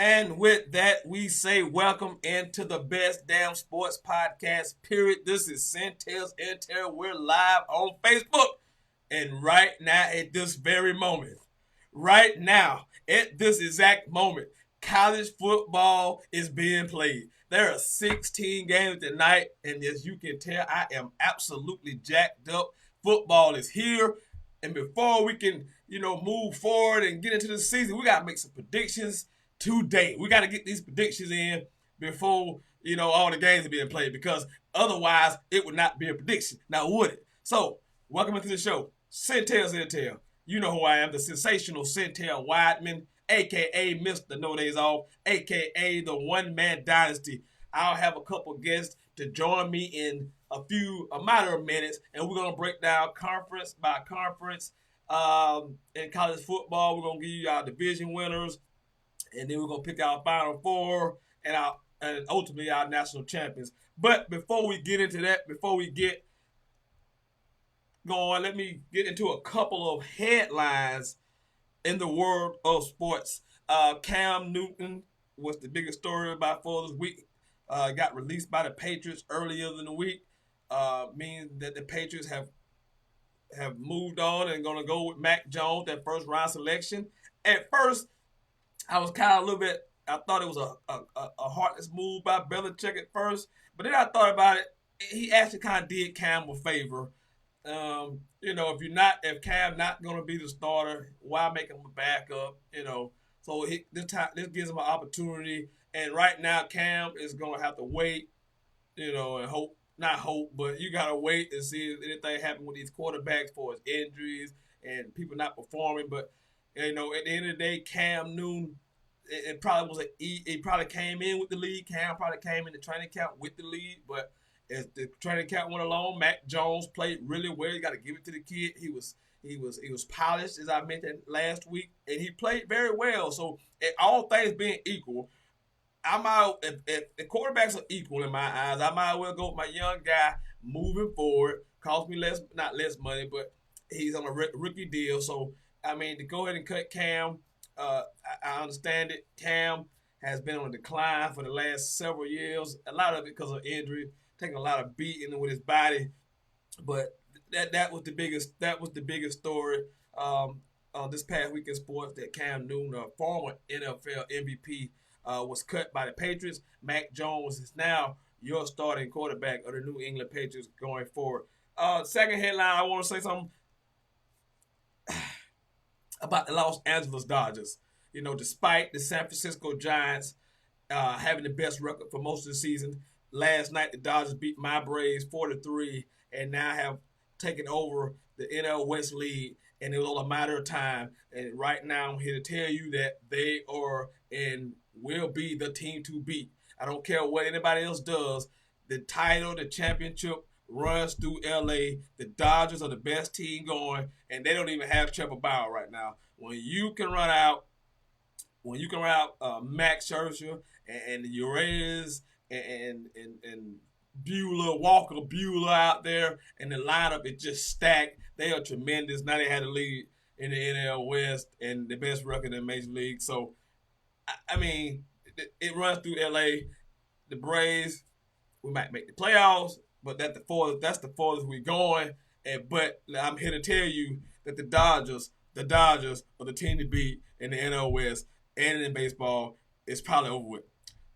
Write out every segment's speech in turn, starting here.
And with that, we say welcome into the best damn sports podcast, period. This is Sentell's Intel. We're live on Facebook. And right now, at this very moment, right now, at this exact moment, college football is being played. There are 16 games tonight, and as you can tell, I am absolutely jacked up. Football is here. And before we can, move forward and get into the season, we got to make some predictions today. We got to get these predictions in before, all the games are being played because otherwise it would not be a prediction. Now, would it? So, welcome into the show. Sentell's Intel. You know who I am, the sensational Sentell Wideman, a.k.a. Mr. No Days Off, a.k.a. the one-man dynasty. I'll have a couple guests to join me in a matter of minutes, and we're going to break down conference by conference in college football. We're going to give you our division winners, and then we're going to pick our Final Four and ultimately our national champions. But before we get into that, before we get going, let me get into a couple of headlines in the world of sports. Cam Newton was the biggest story for this week. Got released by the Patriots earlier in the week, meaning that the Patriots have moved on and going to go with Mac Jones, that first round selection. At first, I was kind of a little bit. I thought it was a heartless move by Belichick at first, but then I thought about it. He actually kind of did Cam a favor. If Cam not going to be the starter, why make him a backup? So this gives him an opportunity. And right now, Cam is going to have to wait, and hope, not hope, but you got to wait and see if anything happens with these quarterbacks for his injuries and people not performing. But, at the end of the day, Cam Newton, it probably probably came in with the lead. Cam probably came in the training camp with the lead, but as the training camp went along, Mac Jones played really well. You got to give it to the kid. He was polished, as I mentioned last week, and he played very well. So, all things being equal, if the quarterbacks are equal in my eyes, I might well go with my young guy moving forward. Cost me not less money, but he's on a rookie deal. So, to go ahead and cut Cam, I understand it. Cam has been on a decline for the last several years. A lot of it because of injury, taking a lot of beating with his body. But that was the biggest story this past week in sports, that Cam Newton, a former NFL MVP, was cut by the Patriots. Mac Jones is now your starting quarterback of the New England Patriots going forward. Second headline, I want to say something about the Los Angeles Dodgers. Despite the San Francisco Giants having the best record for most of the season, last night the Dodgers beat my Braves 4-3 and now have taken over the NL West lead, and it was all a matter of time. And right now I'm here to tell you that they are and will be the team to beat. I don't care what anybody else does. The title, the championship runs through LA. The Dodgers are the best team going, and they don't even have Trevor Bauer right now. When you can run out Max Scherzer and the Urias and Walker Buehler out there, and the lineup is just stacked. They are tremendous. Now they had a lead in the NL West and the best record in Major League. So, it runs through LA. The Braves, we might make the playoffs, but that's the farthest we're going. But I'm here to tell you that the Dodgers are the team to beat in the NL West and in baseball. It's probably over with.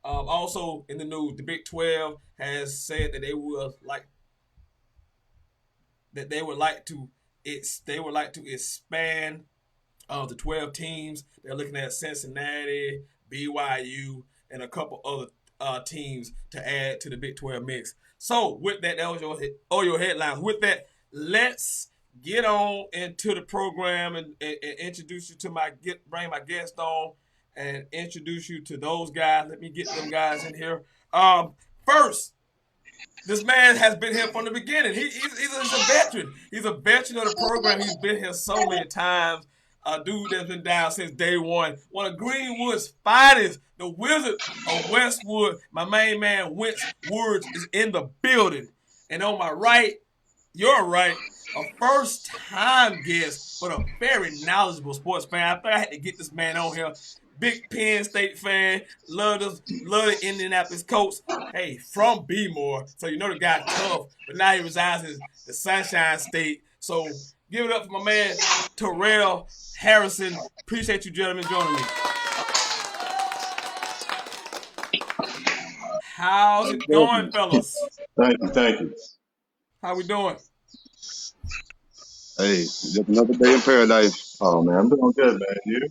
Also in the news, the Big 12 has said that they would like to expand the 12 teams. They're looking at Cincinnati, BYU, and a couple other teams to add to the Big 12 mix. So with that was your headlines. With that, let's get on into the program and introduce you to bring my guest on and introduce you to those guys. Let me get them guys in here. First, this man has been here from the beginning. He's a veteran. He's a veteran of the program. He's been here so many times. A dude that's been down since day one. One of Greenwood's finest, the Wizard of Westwood. My main man, Wentz Woods, is in the building. And on my right, your right, a first-time guest, but a very knowledgeable sports fan. I thought I had to get this man on here. big Penn State fan. Love the Indianapolis Colts. Hey, from B-more, so you know the guy tough, but now he resides in the Sunshine State. So give it up for my man Terrell Harrison. Appreciate you gentlemen joining me. How's it going, fellas? Thank you. How we doing? Hey, just another day in paradise. Oh man, I'm doing good, man. You?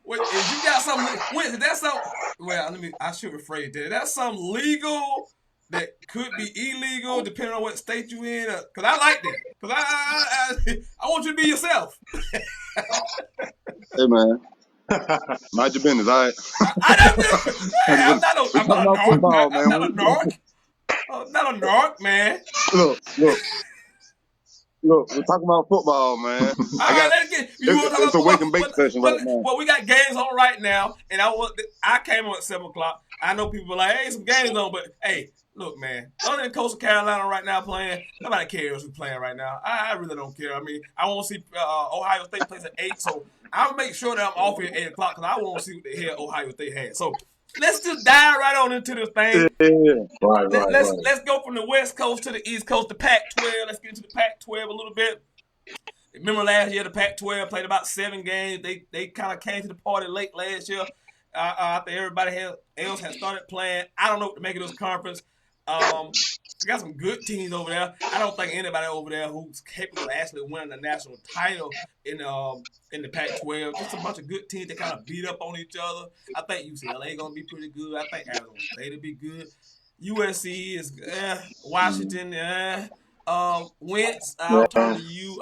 Wait, is you got something? Wait, is that something? Well, I should rephrase that. Is that something legal that could be illegal depending on what state you in? Cause I like that. Cause I want you to be yourself. Hey man, mind your business, all right? I'm not We're talking a about narc, man. football, I'm man. not a narc. I'm not a narc, man. Look, we're talking about football, man. All right, let's get. You want to talk It's a wake and bake about session right now. well, we got games on right now, and I came on at 7:00. I know people are like, hey, some games on, but hey, look, man. Other than Coastal Carolina right now playing, nobody cares who's playing right now. I really don't care. I mean, I want to see Ohio State plays at 8, so I'll make sure that I'm off here at 8 o'clock because I want to see what the hell Ohio State has. So let's just dive right on into this thing. Yeah. Right. Let's go from the West Coast to the East Coast, the Pac-12. Let's get into the Pac-12 a little bit. Remember last year the Pac-12 played about 7 games. They kind of came to the party late last year. After everybody else had started playing. I don't know what to make of this conference. We got some good teams over there. I don't think anybody over there who's capable of actually winning a national title in the Pac-12. Just a bunch of good teams that kind of beat up on each other. I think UCLA gonna be pretty good. I think Arizona State will be good. USC is Washington. Wentz, I'll turn to you.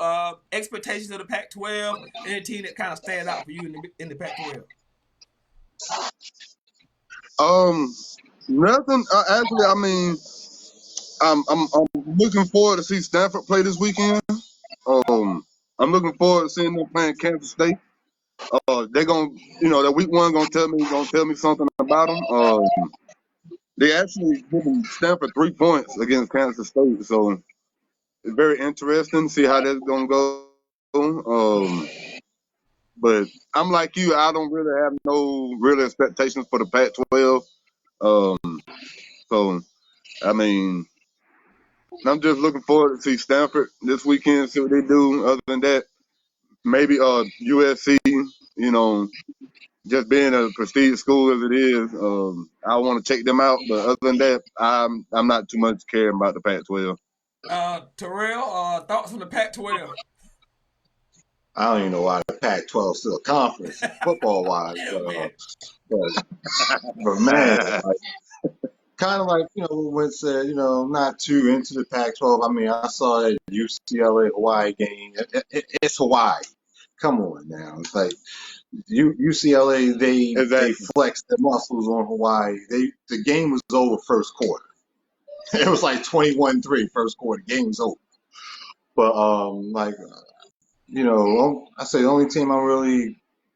Expectations of the Pac-12. Any team that kind of stands out for you in the Pac-12? Nothing. Actually, I mean, I'm looking forward to see Stanford play this weekend. I'm looking forward to seeing them playing Kansas State. They're gonna, that week one gonna tell me something about them. They actually given Stanford 3 points against Kansas State, so it's very interesting to see how that's gonna go. But I'm like you, I don't really have no real expectations for the Pac-12. So I mean, I'm just looking forward to see Stanford this weekend, see what they do. Other than that, maybe USC, just being a prestigious school as it is, I want to check them out. But other than that, I'm not too much caring about the Pac-12. Terrell, thoughts on the Pac-12? I don't even know why the Pac-12 is still a conference football-wise, but man, kind of like when said not too into the Pac-12. I mean, I saw that UCLA Hawaii game. It's Hawaii. Come on now, it's like UCLA. They flexed their muscles on Hawaii. The game was over first quarter. It was like 21-3 first quarter. Game was over. But I say the only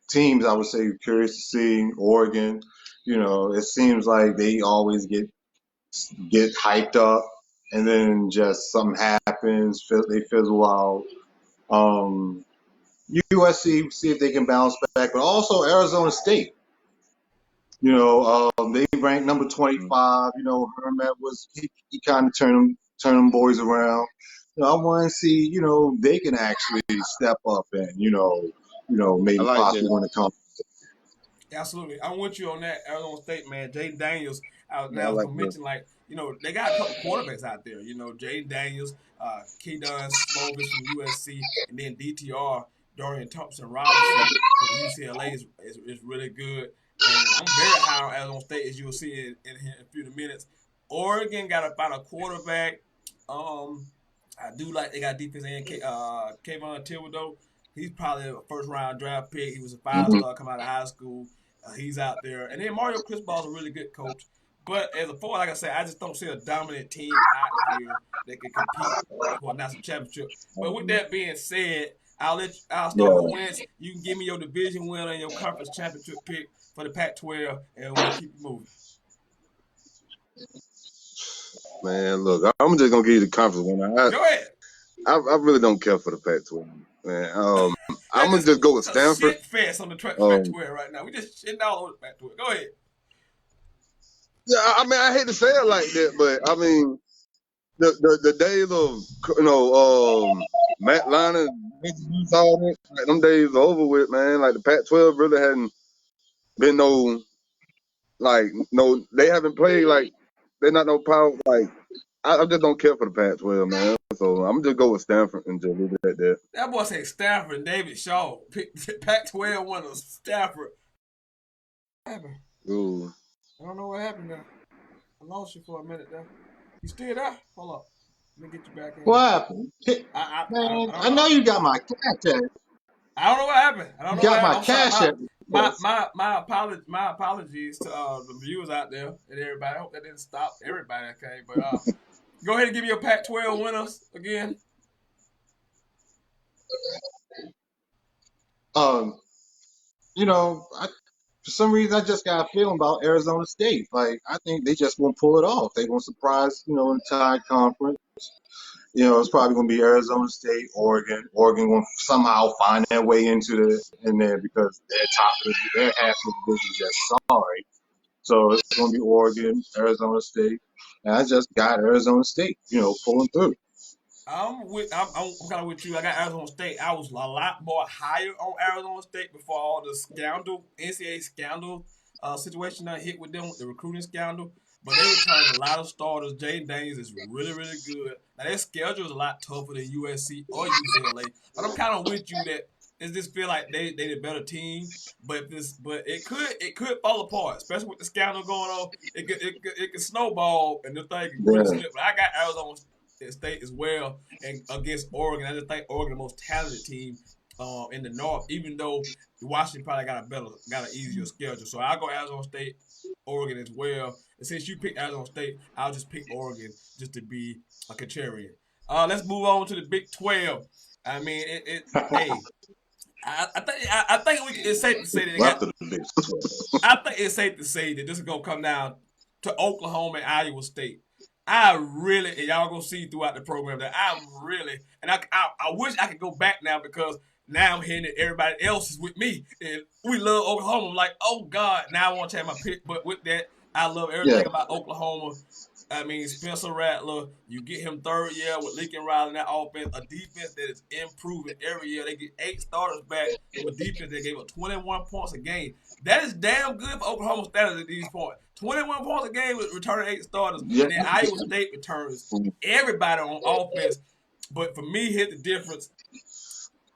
teams I would say curious to see, Oregon. It seems like they always get hyped up and then just something happens, they fizzle out. USC, see if they can bounce back, but also Arizona State. They ranked number 25. Herm Edwards, he kind of turned them boys around. I want to see, they can actually step up and, maybe possibly win the conference. Absolutely. I'm with you on that. Arizona State, man. Jaden Daniels, I was like going to mention, they got a couple quarterbacks out there. Jaden Daniels, Keydon Slovis from USC, and then DTR, Dorian Thompson-Robinson for the UCLA is really good. And I'm very high on Arizona State, as you'll see in a few minutes. Oregon got to find a quarterback. I do like they got defense and Kayvon Thibodeau. He's probably a first-round draft pick. He was a 5-star coming out of high school. He's out there. And then Mario Cristobal is a really good coach. But as a forward, like I said, I just don't see a dominant team out here that can compete for a national championship. But with that being said, I'll start with Wentz. You can give me your division winner and your conference championship pick for the Pac-12, and we'll keep it moving. Man, look, I'm just gonna give you the conference winner. Go ahead. I really don't care for the Pac-12. Man, I'm That's gonna just just go with a Stanford. shit fest on the track Um, 12 right now. We just shitting all over the track 12. Go ahead. yeah, I mean, I hate to say it like that, but I mean, the days of Matt Leinart, all that, like, them days are over with, man. Like the Pac-12 really hadn't been they haven't played like they're not no power. Like I just don't care for the Pac-12, man. So I'm just go with Stanford and just leave it at that. That boy say Stafford and David Shaw. Pac-12 winners. Stafford. What happened? Ooh. I don't know what happened there. I lost you for a minute there. You still there? Hold up. Let me get you back in. What happened? I Man, don't I know know. you got my cash app. I don't know what happened. I don't You know what got my happened. I'm sorry. cash app. My apologies to the viewers out there and everybody. I hope that didn't stop everybody that came. But go ahead and give me your Pac-12 winners again. Um, for some reason, I just got a feeling about Arizona State. Like, I think they just won't pull it off. They're going to surprise, entire conference. It's probably going to be Arizona State, Oregon. Oregon going to somehow find their way in there because their half of the division is just sorry. So it's going to be Oregon, Arizona State, and I just got Arizona State, pulling through. I'm kind of with you. I got Arizona State. I was a lot more higher on Arizona State before all the NCAA scandal situation that hit with them with the recruiting scandal. But they returned a lot of starters. Jay Daniels is really, really good. Now their schedule is a lot tougher than USC or UCLA. But I'm kind of with you that it just feel like they the better team. But it could fall apart, especially with the scandal going on. It could snowball and the thing could really Yeah, slip. But I got Arizona State as well, and against Oregon, I just think Oregon the most talented team in the North. Even though Washington probably got an easier schedule, so I'll go Arizona State, Oregon as well. And since you picked Arizona State, I'll just pick Oregon just to be a contrarian. Let's move on to the Big 12. I mean, hey, I think it's safe to say that they got. left of the Big 12. I think it's safe to say that this is gonna come down to Oklahoma and Iowa State. I really, and y'all gonna see throughout the program that I'm really, and I wish I could go back now because now I'm hearing that everybody else is with me and we love Oklahoma. I'm like, oh God, now I want to change my pick. But with that, I love Yeah, everything about Oklahoma. I mean, Spencer Rattler, you get him third year with Lincoln Riley in that offense, a defense that is improving every year. They get 8 starters back from a defense that gave up 21 points a game. That is damn good for Oklahoma standards at these points. 21 points a game with returning 8 starters, yeah, and then Iowa State returns everybody on offense. But for me, here's the difference: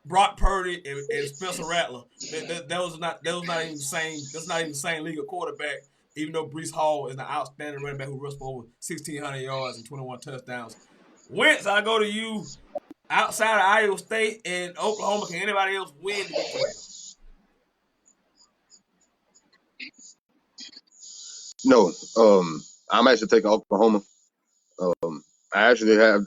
Brock Purdy and Spencer Rattler. That was not even the same. That's not even the same league of quarterback. Even though Brees Hall is an outstanding running back who rushed for over 1,600 yards and 21 touchdowns. Wentz, I go to you. Outside of Iowa State and Oklahoma, can anybody else win the Big 12? No, I'm actually taking Oklahoma. I actually have.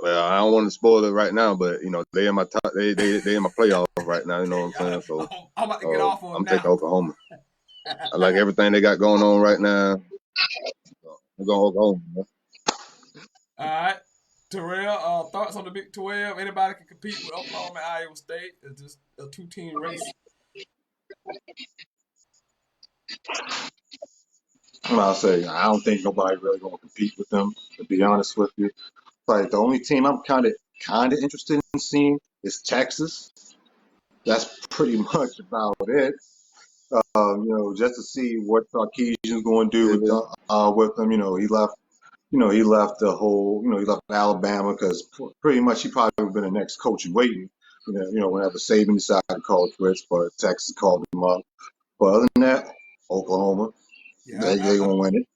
Well, I don't want to spoil it right now, but they in my top. They in my playoff right now. You know what I'm saying? So I'm about to get off of them I'm taking now. Oklahoma. I like everything they got going on right now. So I'm going Oklahoma. Man. All right. Terrell, thoughts on the Big 12? Anybody can compete with Oklahoma and Iowa State? It's just a 2-team race. I'll say I don't think nobody really going to compete with them. To be honest with you, like the only team I'm kind of interested in seeing is Texas. That's pretty much about it. Just to see what Sarkisian's going to do with them. He left the whole. He left Alabama because pretty much he probably would have been the next coach in waiting. Whenever Saban decided to call it quits, but Texas called him up. But other than that, Oklahoma, Yeah, they gonna win it.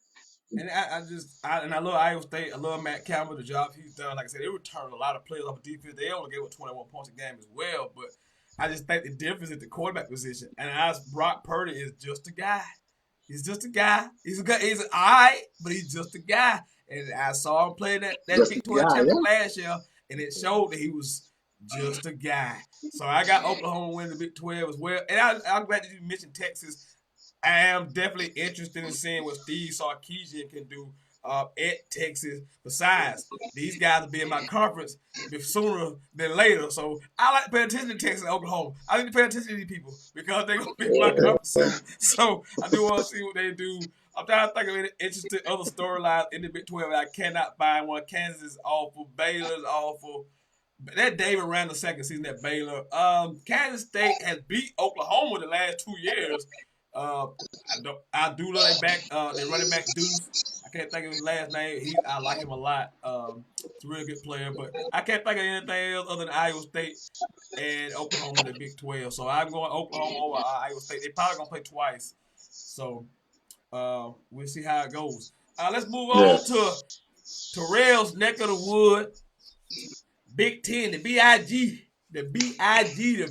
and I love Iowa State. I love Matt Campbell, the job he's done. Like I said, they returned a lot of players off of defense. They only gave up 21 points a game as well, but I just think the difference is the quarterback position. And as Brock Purdy is just a guy. He's just a guy. He's a guy. He's all right, but he's just a guy. And I saw him play that Just a Big 12 guy, championship yeah. last year, and it showed that he was just a guy. So I got Oklahoma winning the Big 12 as well. And I'm glad that you mentioned Texas. I am definitely interested in seeing what Steve Sarkisian can do at Texas. Besides, these guys will be in my conference sooner than later. So I like to pay attention to Texas and Oklahoma. I need to pay attention to these people because they're going to be in my conference soon. So I do want to see what they do. I'm trying to think of any interesting other storylines in the Big 12. I cannot find one. Kansas is awful. Baylor's awful. That David ran the second season at Baylor. Kansas State has beat Oklahoma the last 2 years. I do love their running back Deuce. I can't think of his last name. I like him a lot. He's a really good player, but I can't think of anything else other than Iowa State and Oklahoma in the Big 12. So I'm going Oklahoma over Iowa State. They probably gonna play twice. So we'll see how it goes. Let's move on to Terrell's neck of the wood. Big Ten, the the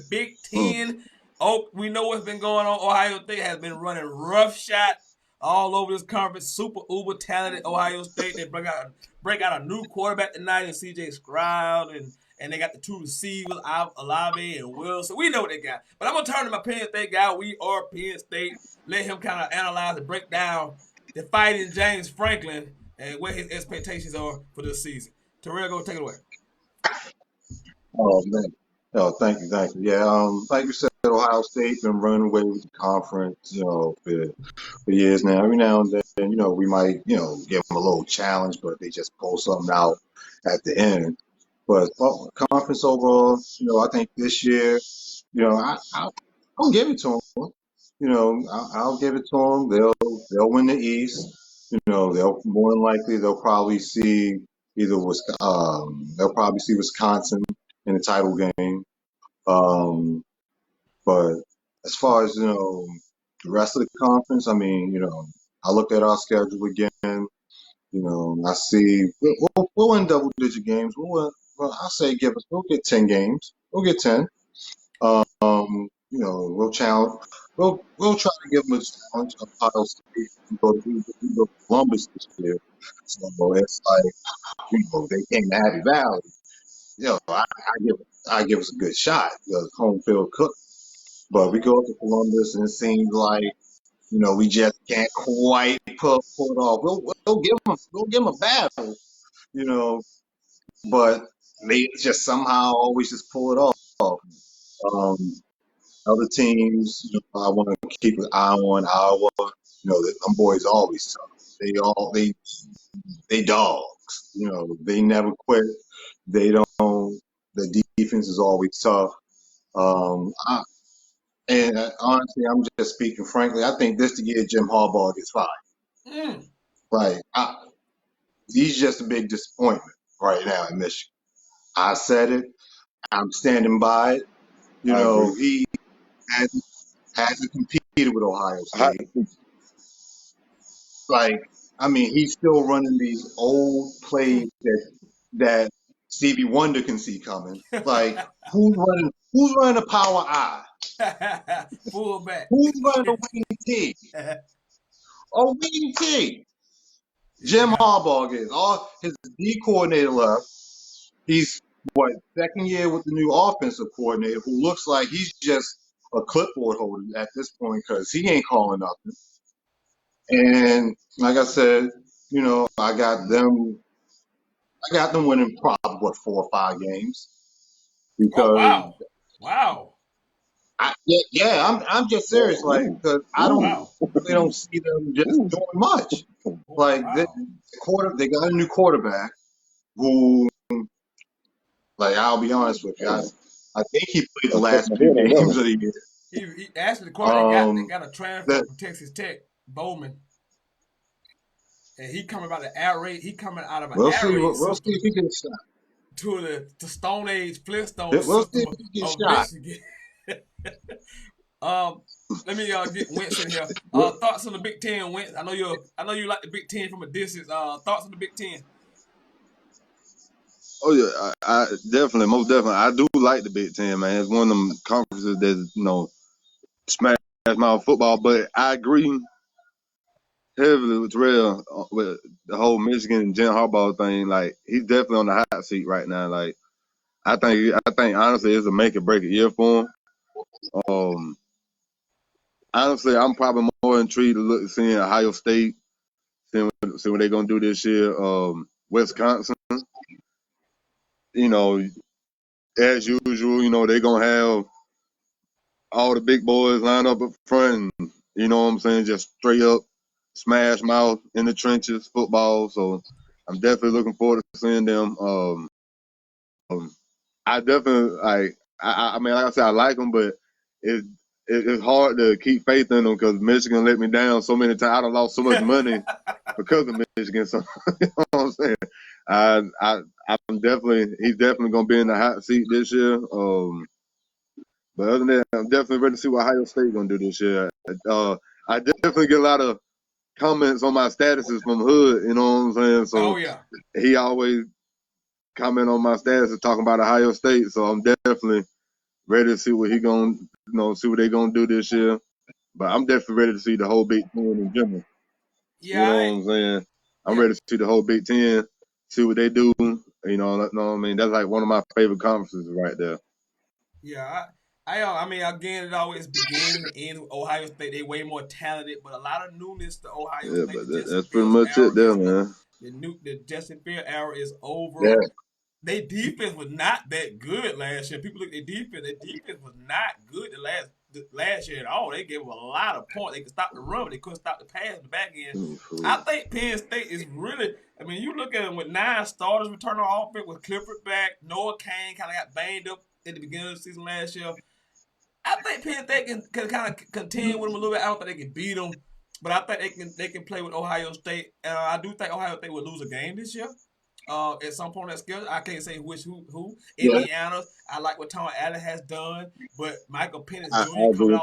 Big Ten. Oh, we know what's been going on. Ohio State has been running roughshod all over this conference. Super uber talented Ohio State. They break out a new quarterback tonight in C.J. Stroud, and they got the two receivers, Olave and Wilson. We know what they got. But I'm gonna turn to my Penn State guy. We are Penn State. Let him kind of analyze and break down the fighting James Franklin and what his expectations are for this season. Terrell, go take it away. Oh man. Oh, thank you. Yeah, like you said, Ohio State been running away with the conference, for years now. Every now and then, we might, give them a little challenge, but they just pull something out at the end. But conference overall, I think this year, I'll give it to them. I'll give it to them. They'll win the East. They'll more than likely they'll probably see they'll probably see Wisconsin in the title game. But as far as the rest of the conference, I mean, I look at our schedule again. I see we'll win double-digit games. I say we'll get 10 games. We'll get 10. We'll challenge. We'll try to give them a challenge of Ohio State. We go to Columbus this year, so it's like they came to Happy Valley. I give us a good shot because home field cook. But we go to Columbus and it seems like we just can't quite pull it off. We'll give them a battle, you know, but they just somehow always just pull it off. Other teams, I want to keep an eye on Iowa. Them boys always tough. They dogs. They never quit. They don't. The defense is always tough. Honestly, I'm just speaking frankly. I think this the year Jim Harbaugh gets fired. Like, he's just a big disappointment right now in Michigan. I said it. I'm standing by it. He hasn't competed with Ohio State. He's still running these old plays that Stevie Wonder can see coming. Like, who's running a power I? Fullback. Who's running a wing T? A wing T. Jim Harbaugh is. All his D coordinator left. He's second year with the new offensive coordinator, who looks like he's just a clipboard holder at this point because he ain't calling nothing. And like I said, I got them winning probably 4 or 5 games because wow. I'm just serious, because I don't see them just doing much. They got a new quarterback who, I'll be honest with you, I think he played the last 2 games of the year. He actually the quarterback got a transfer from Texas Tech, Bowman. And he coming out of air raid. He coming out of an we'll air raid We'll see if he gets shot. To the Stone Age Flintstone We'll system see if he gets of shot. Michigan. Let me get Wentz in here. Thoughts on the Big Ten, Wentz? I know you like the Big Ten from a distance. Thoughts on the Big Ten? Oh yeah, I definitely, most definitely, I do like the Big Ten, man. It's one of them conferences that smash mouth football. But I agree heavily with Terrell with the whole Michigan and Jim Harbaugh thing. Like, he's definitely on the hot seat right now. Like, I think honestly it's a make or break a year for him. Honestly, I'm probably more intrigued to seeing Ohio State See what they're gonna do this year. Wisconsin, you know, as usual, they're gonna have all the big boys line up up front, and you know what I'm saying, just straight up smash mouth in the trenches football. So I'm definitely looking forward to seeing them. I definitely I mean, like I said, I like them, but it's hard to keep faith in them because Michigan let me down so many times. I done lost so much money because of Michigan. So you know what I'm saying. He's definitely gonna be in the hot seat this year. But other than that, I'm definitely ready to see what Ohio State gonna do this year. I definitely get a lot of comments on my statuses from Hood. You know what I'm saying? So Oh yeah. he always comment on my statuses talking about Ohio State. So I'm definitely ready to see what see what they gonna do this year. But I'm definitely ready to see the whole Big Ten in general. You know what Yeah. I'm saying? I'm Yeah. ready to see the whole Big Ten, see what they do. You know what I mean? That's like one of my favorite conferences right there. Yeah, I mean, again, it always begins and ends with Ohio State. They way more talented, but a lot of newness to Ohio Yeah, State. but The Justin that's pretty Fields much era it there, man. the Justin Fields era is over. Yeah, Their defense was not that good last year. People look at their defense. Their defense was not good the last year at all. They gave them a lot of points. They could stop the run, but they couldn't stop the pass in the back end. I think Penn State is really. I mean, you look at them with 9 starters returning on offense with Clifford back. Noah Kane kind of got banged up at the beginning of the season last year. I think Penn State can kind of contend with them a little bit. I don't think they can beat them, but I think they can play with Ohio State. I do think Ohio State will lose a game this year. At some point in that schedule, I can't say who. yeah. Indiana, I like what Tom Allen has done, but Michael Penix I Jr. agree.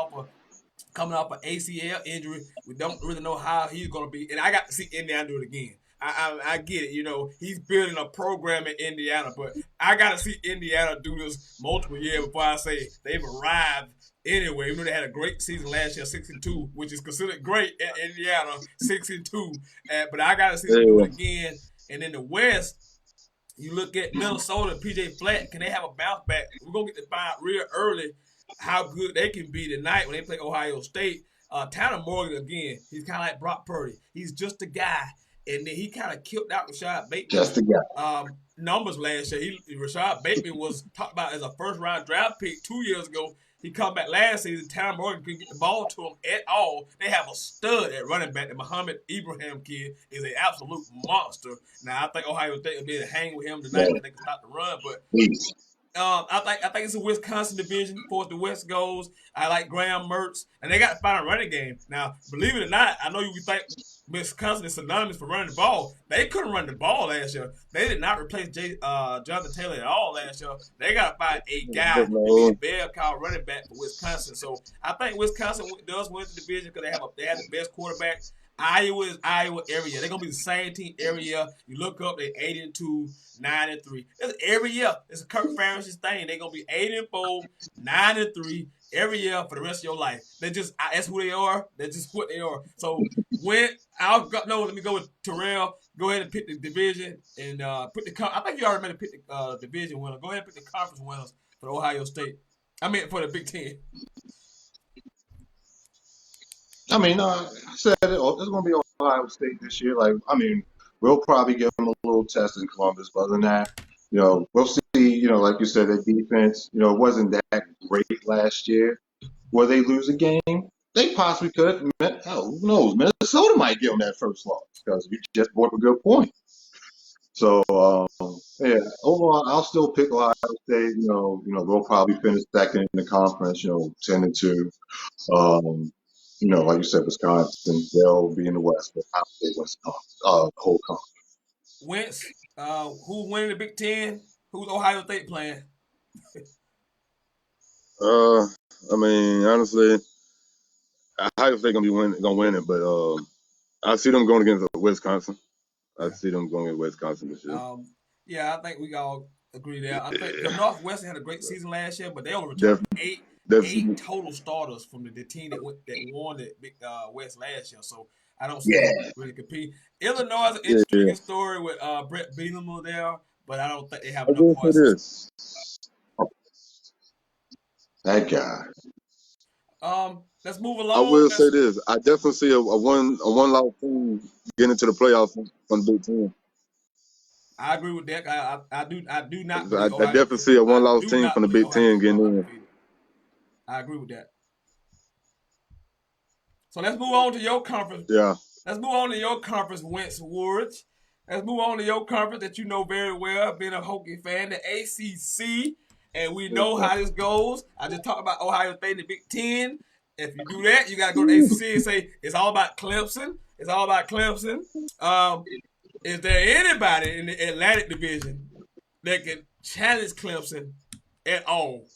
Coming off an ACL injury. We don't really know how he's going to be. And I got to see Indiana do it again. I get it. He's building a program in Indiana, but I got to see Indiana do this multiple years before I say they've arrived anyway. Even though they had a great season last year, 6-2, which is considered great at Indiana, 6-2. But I got to see them do it Yeah, again. And in the West, you look at Minnesota, PJ Flatt, can they have a bounce back? We're going to get to find out real early how good they can be tonight when they play Ohio State. Tanner Morgan, again, he's kind of like Brock Purdy. He's just a guy. And then he kind of killed out Rashad Just Bateman's a guy. numbers last year. Rashad Bateman was talked about as a first-round draft pick 2 years ago. He come back last season. Tanner Morgan couldn't get the ball to him at all. They have a stud at running back. The Muhammad Ibrahim kid is an absolute monster. Now I think Ohio State will be able to hang with him tonight Yeah, because they can stop the run. But please. I think it's a Wisconsin division. As far as the West goes, I like Graham Mertz, and they got to find a running game. Now, believe it or not, I know you think Wisconsin is synonymous for running the ball. They couldn't run the ball last year. They did not replace Jonathan Taylor at all last year. They got to find a guy to be the bell cow running back for Wisconsin. So I think Wisconsin does win the division because they have the best quarterback. Iowa is Iowa every year. They're gonna be the same team every year. You look up, they're 8-2, 9-3. It's every year. It's a Kirk Ferentz thing. They're gonna be 8-4, 9-3 every year for the rest of your life. That's who they are. That's just what they are. So let me go with Terrell. Go ahead and pick the division and put the. I think you already made pick the division winner. Go ahead and pick the conference winners for Ohio State. I mean for the Big Ten. I mean, I said it's going to be Ohio State this year. Like, I mean, we'll probably give them a little test in Columbus, but other than that, we'll see. Like you said, the defense, it wasn't that great last year. Will they lose a game? They possibly could. Hell, who knows? Minnesota might give them that first loss because you just brought up a good point. So, yeah, overall, I'll still pick Ohio State. They'll probably finish second in the conference. 10-2. Like you said, Wisconsin, they'll be in the West, but I'll say Wisconsin, whole conference. Wentz, who's winning the Big Ten? Who's Ohio State playing? I mean, honestly, Ohio State gonna win it, but I see them going against Wisconsin. I Yeah. see them going against Wisconsin this year. Um, yeah, I think we all agree there. I think because Northwestern had a great season last year, but they only returned Definitely, eight definitely. total starters from the team that won the Big West last year. So I don't see them Yeah, really compete. Illinois is an Yeah. intriguing story with Brett Bielema there, but I don't think they have I enough will say horses. this. that guy. Let's move I along. will say this: I definitely see a one loss team getting into the playoffs from the Big Ten. I agree with that. I do not I believe Ohio definitely State. see a one I loss do team not from the believe Big Ohio Ten State getting go in. undefeated. I agree with that. So let's move on to your conference. Yeah. Let's move on to your conference, Wentz Woods. Let's move on to your conference that you know very well, being a Hokie fan, the ACC. And we know how this goes. I just talked about Ohio State and the Big Ten. If you do that, you got to go to the ACC and say it's all about Clemson. It's all about Clemson. Um, is there anybody in the Atlantic Division that can challenge Clemson at all?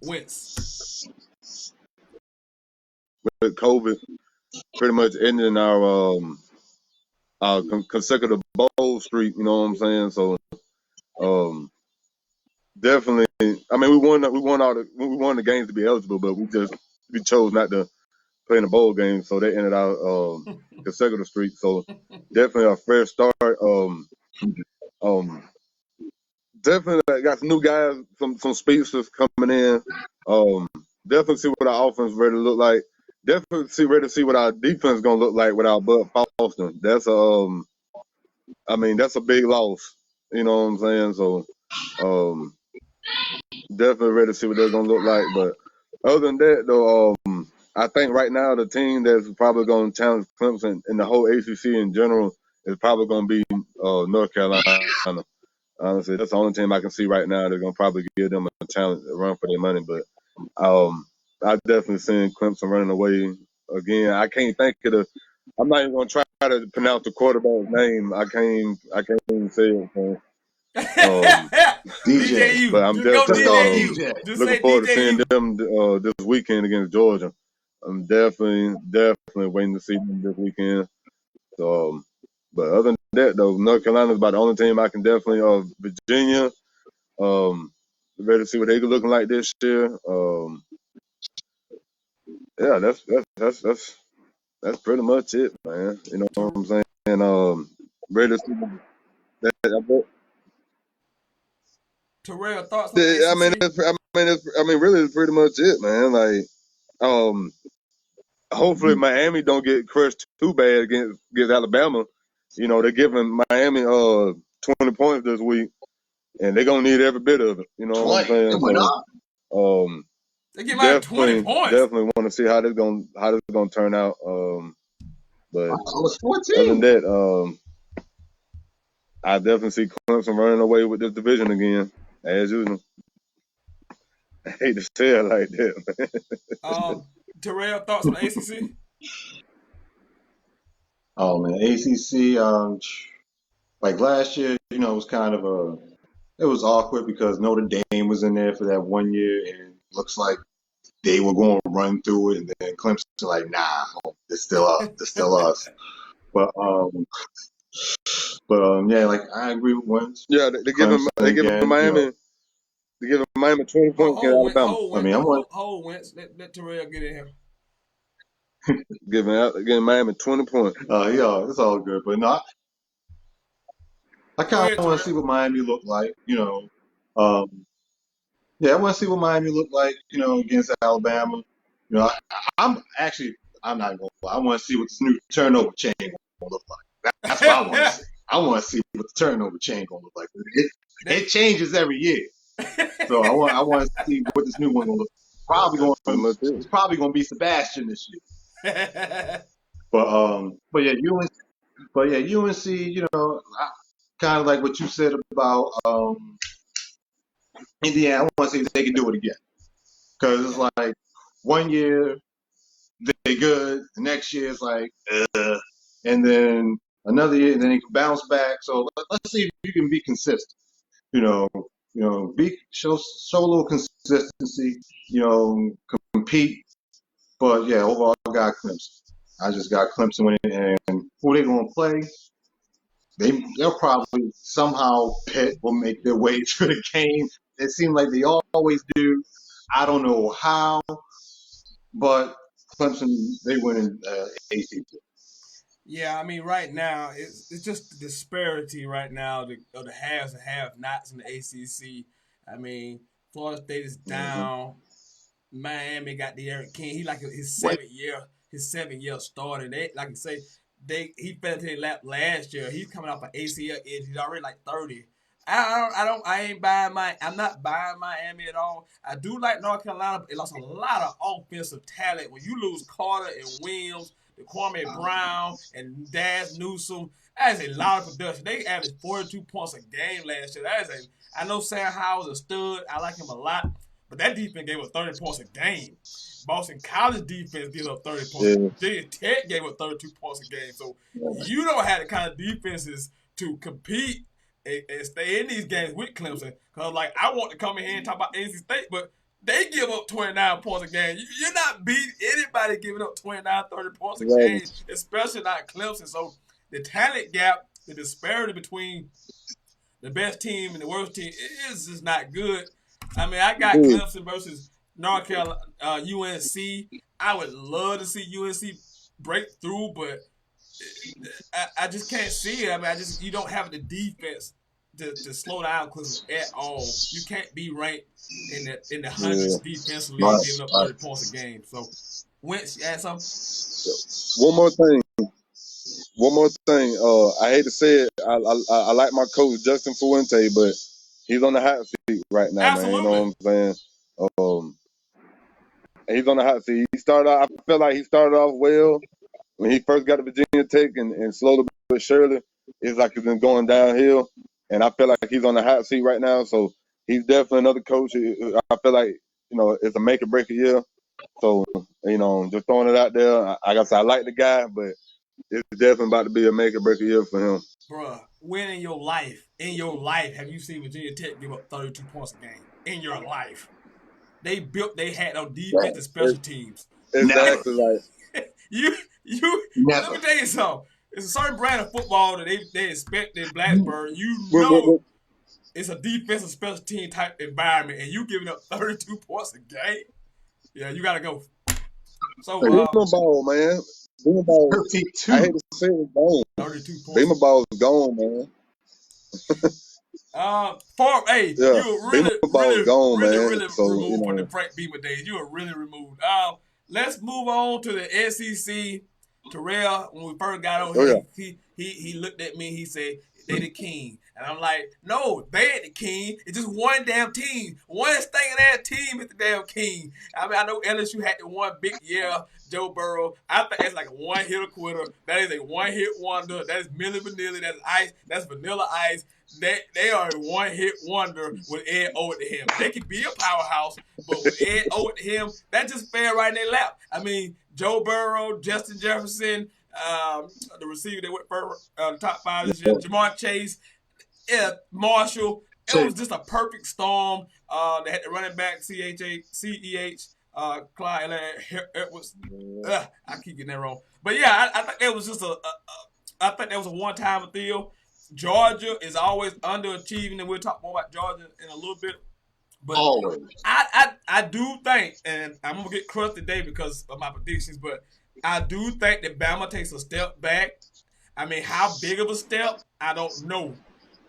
Wentz. With COVID pretty much ending our consecutive bowl streak, you know what I'm saying? So um, definitely, I mean, we won the games to be eligible, but we chose not to play in the bowl game, so they ended our consecutive streak. So definitely a fair start. Um, definitely got some new guys, some speedsters coming in. Definitely see what our offense ready to look like. Definitely ready to see what our defense is gonna look like without Bud Foster. I mean, that's a big loss. You know what I'm saying? So, definitely ready to see what they're gonna look like. But other than that, though, I think right now the team that's probably gonna challenge Clemson and the whole ACC in general is probably gonna be North Carolina. Honestly, that's the only team I can see right now that's gonna probably give them a challenge, a run for their money. But I definitely seen Clemson running away again. I can't think of the. I'm not even gonna try to pronounce the quarterback's name. I can't even say it. So, DJ. DJU. but I'm Just go Just definitely call DJU. DJ. Just looking say forward to seeing DJU. them this weekend against Georgia. I'm definitely waiting to see them this weekend. So, but other than that, though, North Carolina is about the only team I can definitely. Virginia, ready to see what they looking like this year. Yeah, that's pretty much it, man. You know what I'm saying? Ready to see. That, Terrell, thoughts on the ACC? really, it's pretty much it, man. Like, hopefully Miami don't get crushed too bad against Alabama. You know, they're giving Miami 20 points this week, and they're gonna need every bit of it. You know what I'm 20. It saying? went So, up. They get like 20 points. definitely want to see how this gonna turn out. I But was other than 14. that, I definitely see Clemson running away with this division again, as usual. I hate to say it like that, man. Terrell, thoughts on the ACC? Oh man, ACC. Like last year, it was kind of it was awkward because Notre Dame was in there for that 1 year, and looks like they were going to run through it, and then Clemson like, nah, it's still us, it's still us. But yeah, like I agree with Wentz. Yeah, Clemson they giving again. Miami 20 points against Alabama. I mean, I want. Hold Wentz. Let Terrell get in here. Giving Miami 20 points. Yeah, it's all good. But no, I Go kind ahead, of want to Terrell. see what Miami look like. Yeah, I want to see what Miami look like. Against Alabama. I'm not gonna lie. I want to see what this new turnover chain gonna look like. That's what I want to see. I want to see what the turnover chain gonna look like. It changes every year, so I want to see what this new one gonna look. That's pretty much it. It's probably gonna be Sebastian this year. But yeah, UNC. Kind of like what you said about Indiana. I want to see if they can do it again because it's like 1 year they good, the next year it's like, and then another year, and then they can bounce back. So let's see if you can be consistent. You know, show a little consistency. Compete. But yeah, overall, I got Clemson. I just got Clemson winning, and who they gonna play? They'll probably somehow Pitt will make their way to the game. It seems like they always do. I don't know how, but Clemson they win in ACC. Yeah, I mean, right now it's just the disparity right now of the haves and have-nots in the ACC. I mean, Florida State is Mm-hmm. down. Miami got the Eric King. He like Wait, his 7 year starter. They like I say, he fell into their lap last year. He's coming off an ACL injury. He's already like 30. I ain't buying I'm not buying Miami at all. I do like North Carolina, but they lost a lot of offensive talent. When you lose Carter and Williams, Kwame Brown and Daz Newsome, that is a lot of production. They averaged 42 points a game last year. I know Sam Howell's a stud. I like him a lot, but that defense gave up 30 points a game. Boston College defense gives up 30 points. yeah, Virginia Tech gave up 32 points a game. So yeah, you don't have the kind of defenses to compete and stay in these games with Clemson. Because, like, I want to come in here and talk about NC State, but they give up 29 points a game. You're not beating anybody giving up 29, 30 points a right. game, especially not Clemson. So the talent gap, the disparity between the best team and the worst team is just not good. I mean, I got Dude, Clemson versus North Carolina, UNC. I would love to see UNC break through, but I just can't see it. I mean, you don't have the defense to slow down Clemson at all. You can't be ranked in the yeah, hundreds defensively and right, giving up right. 30 points a game. So, Wentz, you add something? One more thing. One more thing. I hate to say it. I like my coach Justin Fuente, but he's on the hot seat right now, man. You know what Absolutely. I'm saying? Um, he's on the hot seat. He started off. I feel like he started off well when he first got to Virginia Tech, and slowly but surely, it's like it's been going downhill. And I feel like he's on the hot seat right now. So he's definitely another coach. I feel like it's a make or break a year. So just throwing it out there. Like I said, I like the guy, but it's definitely about to be a make or break a year for him. Bruh, when in your life, have you seen Virginia Tech give up 32 points a game? In your life. They had no defense and It, special teams. Never, exactly like you let never. me tell you something. It's a certain brand of football that they expect in You, Blacksburg. You when, when, know when, it's a defensive special team type environment, and you giving up 32 points a game. Yeah, you gotta go. So Beamer ball, man. Beamer ball. I 32. hate to say it's gone. 32 points. Beamer ball is gone, man. You Yeah, were Beamer really, ball is really, gone, really, man. really So removed from the Frank Beamer days. You were really removed. Let's move on to the SEC. Terrell, when we first got on oh here, yeah, he looked at me. He said, "They the king," and I'm like, "No, they ain't the king. It's just one damn team. One stinking ass team is the damn king." I mean, I know LSU had the one big year, Joe Burrow. I think that's like a one hitter quitter. That is a one hit wonder. That is Milli Vanilli. That's ice. That's Vanilla Ice. They are a one hit wonder with Ed Owed to him. They can be a powerhouse, but with Ed Owed to him, that just fell right in their lap. I mean, Joe Burrow, Justin Jefferson, the receiver that went for the top five this year, Jamar Chase, Marshall. It was just a perfect storm. They had the running back CEH, Clyde Edwards. I keep getting that wrong, but yeah, I think it was just I think that was a one-time deal. Georgia is always underachieving, and we'll talk more about Georgia in a little bit. But Always. I do think, and I'm gonna get crushed today because of my predictions, but I do think that Bama takes a step back. I mean, how big of a step? I don't know,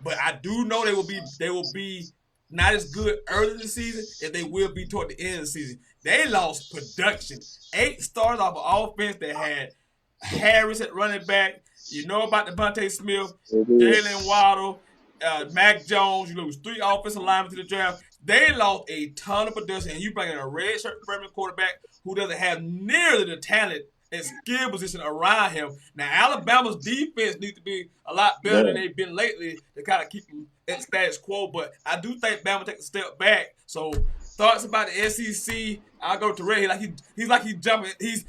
but I do know they will be not as good early in the season as they will be toward the end of the season. They lost production. 8 starters off of offense that had Harris at running back. You know about Devontae Smith, it is. Jalen Waddle, Mac Jones. You lose 3 offensive linemen to the draft. They lost a ton of production, and you bring in a redshirt freshman quarterback who doesn't have nearly the talent and skill position around him. Now, Alabama's defense needs to be a lot better than Man, they've been lately to kind of keep them at status quo. But I do think Bama takes a step back. So thoughts about the SEC? I'll go to Ray. He's like he's jumping. He's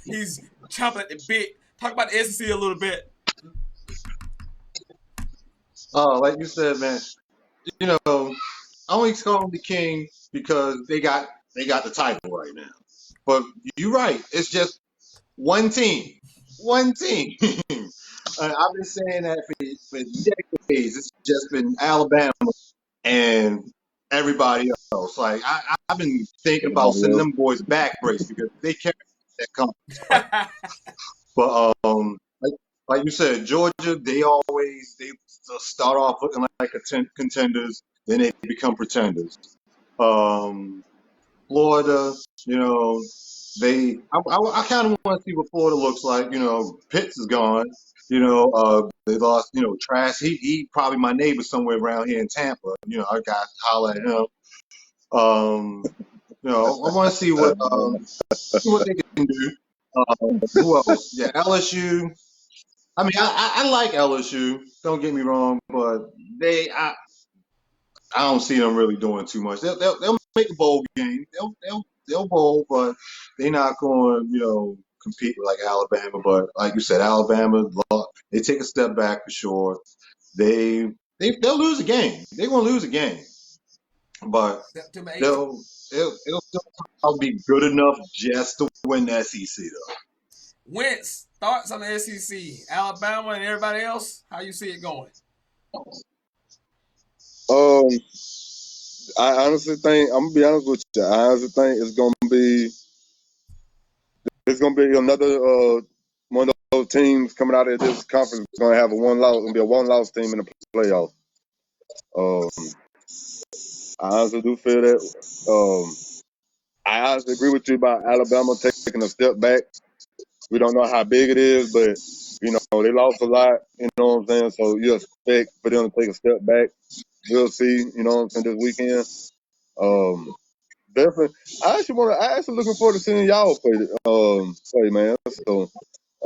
chomping at the bit. Talk about the SEC a little bit. Like you said, man, I only call them the king because they got the title right now. But you're right. It's just one team. One team. I've been saying that for decades. It's just been Alabama and everybody else. Like I've been thinking about everybody sending else. them boys back brace because they carry that company. But like you said, Georgia, they start off looking like contenders, then they become pretenders. Um, Florida, I kind of want to see what Florida looks like. Pitts is gone. They lost, Trash. He probably my neighbor somewhere around here in Tampa. I got to holler at him. I want to see what they can do. Who else? Yeah, LSU. I mean, I like LSU. Don't get me wrong, but I don't see them really doing too much. They'll make a bowl game. They'll bowl, but they're not going compete with like Alabama. But like you said, Alabama they take a step back for sure. They'll lose a game. They're gonna lose a game, but September 18th. it'll still probably be good enough just to win the SEC though. Wentz, thoughts on the SEC, Alabama and everybody else. How you see it going? Um, I honestly think I'm gonna be honest with you. I honestly think it's gonna be another one of those teams coming out of this conference is gonna have gonna be a one loss team in the playoff. Um, I honestly do feel that. I honestly agree with you about Alabama taking a step back. We don't know how big it is, but they lost a lot. You know what I'm saying? So you expect for them to take a step back. We'll see. You know what I'm saying, this weekend. Definitely. I actually looking forward to seeing y'all play, man. So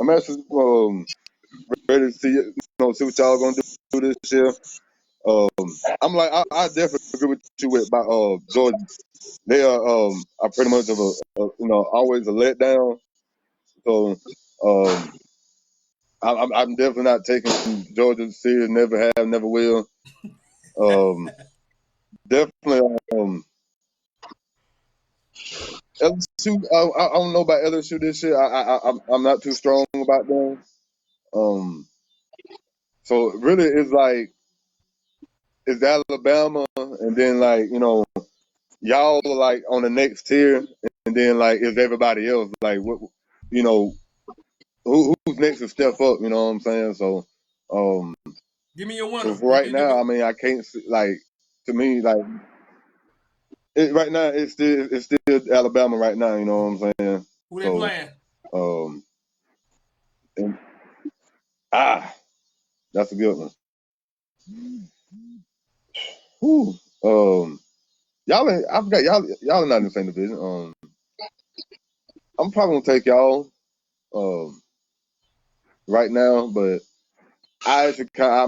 I'm actually ready to see what y'all gonna do this year. I'm like I definitely agree with you about Georgia. They are pretty much of always a letdown. So I'm definitely not taking Georgia serious. Never have, never will. Definitely. LSU. I don't know about LSU this year. I'm not too strong about them. So really, it's Alabama, and then y'all are like on the next tier, and then is everybody else what you know who's next to step up? You know what I'm saying? So Give me your winner. so for right now, I mean I can't see, to me right now it's still Alabama right now. You know what I'm saying? Who they playing? And, that's a good one. Whew. I forgot y'all are not in the same division. I'm probably gonna take y'all right now, but honestly, I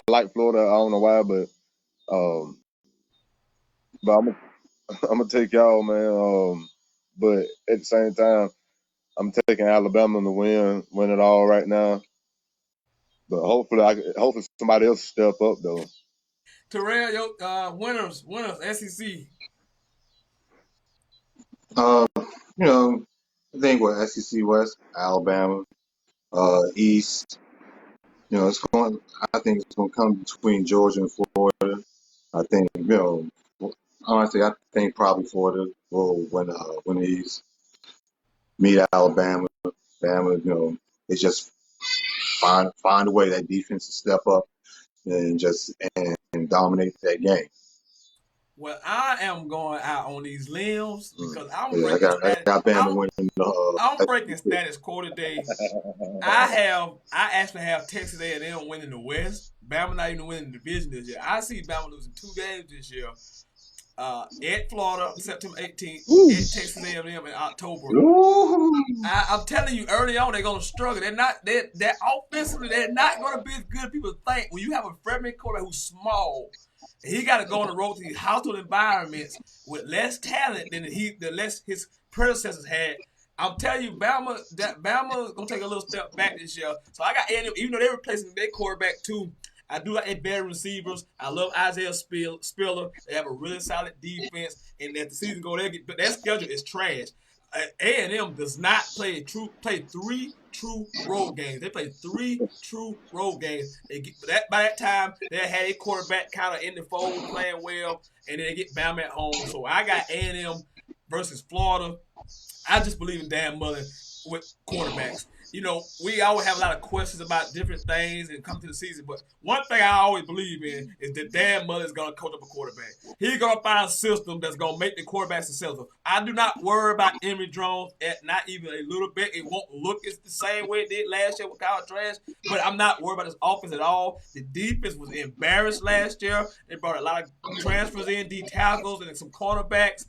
like Florida. I don't know why, but I'm gonna take y'all, man. But at the same time, I'm taking Alabama to win it all right now. But hopefully somebody else step up though. Terrell, your winners, SEC. I think what SEC West, Alabama, East. I think it's going to come between Georgia and Florida. I think, honestly, I think probably Florida will win the East. Meet Alabama. Alabama, they just find a way that defense to step up and dominate that game. Well, I am going out on these limbs because I'm I breaking status. got Bama winning. I'm breaking status quo today. I actually have Texas A&M winning the West. Bama not even winning the division this year. I see Bama losing 2 games this year. At Florida, September 18th. At Texas A&M in October. I'm telling you, early on they're gonna struggle. They're offensively they're not gonna be as good as people think. When you have a freshman quarterback who's small, he got to go on the road to these hostile environments with less talent than his predecessors had. I'm telling you, Bama's gonna take a little step back this year. So I got A&M, even though they're replacing their quarterback too. I do like their veteran receivers. I love Isaiah Spiller. They have a really solid defense, and as the season goes, but their schedule is trash. A&M does not play 3 true road games. They play 3 true road games. By that time, they had a quarterback kind of in the fold playing well, and then they get Bama at home. So I got A&M versus Florida. I just believe in Dan Mullen with quarterbacks. we always have a lot of questions about different things and come to the season. But one thing I always believe in is that Dan Mullen's going to coach up a quarterback. He's going to find a system that's going to make the quarterback successful. I do not worry about Emory Jones, not even a little bit. It won't look the same way it did last year with Kyle Trask, but I'm not worried about his offense at all. The defense was embarrassed last year. They brought a lot of transfers in, D tackles, and some cornerbacks.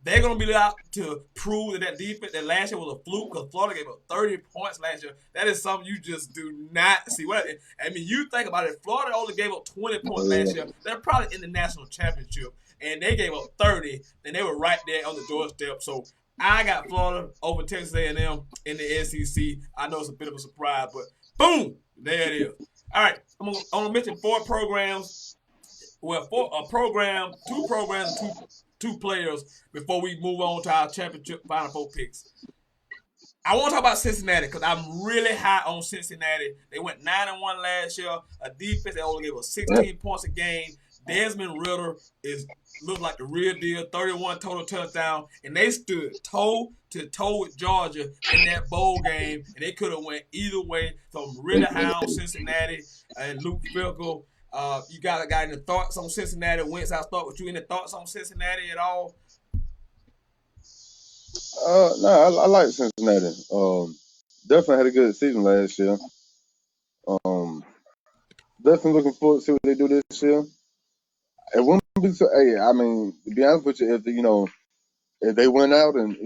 They're going to be out to prove that defense that last year was a fluke because Florida gave up 30 points last year. That is something you just do not see. You think about it. Florida only gave up 20 points last year. They're probably in the national championship, and they gave up 30, and they were right there on the doorstep. So I got Florida over Texas A&M in the SEC. I know it's a bit of a surprise, but boom, there it is. All right, I'm going to mention four programs. Well, two programs, two players before we move on to our championship Final Four picks. I want to talk about Cincinnati because I'm really high on Cincinnati. They went 9-1 last year. A defense that only gave us 16 points a game. Desmond Ritter looks like the real deal. 31 total touchdown, and they stood toe to toe with Georgia in that bowl game, and they could have went either way. So I'm really high on Cincinnati and Luke Fickell. You got any thoughts on Cincinnati? Wentz, I'll start with you. Any thoughts on Cincinnati at all? No, I like Cincinnati. Definitely had a good season last year. Definitely looking forward to see what they do this year. It wouldn't be so. Hey, I mean, to be honest with you, if they went out and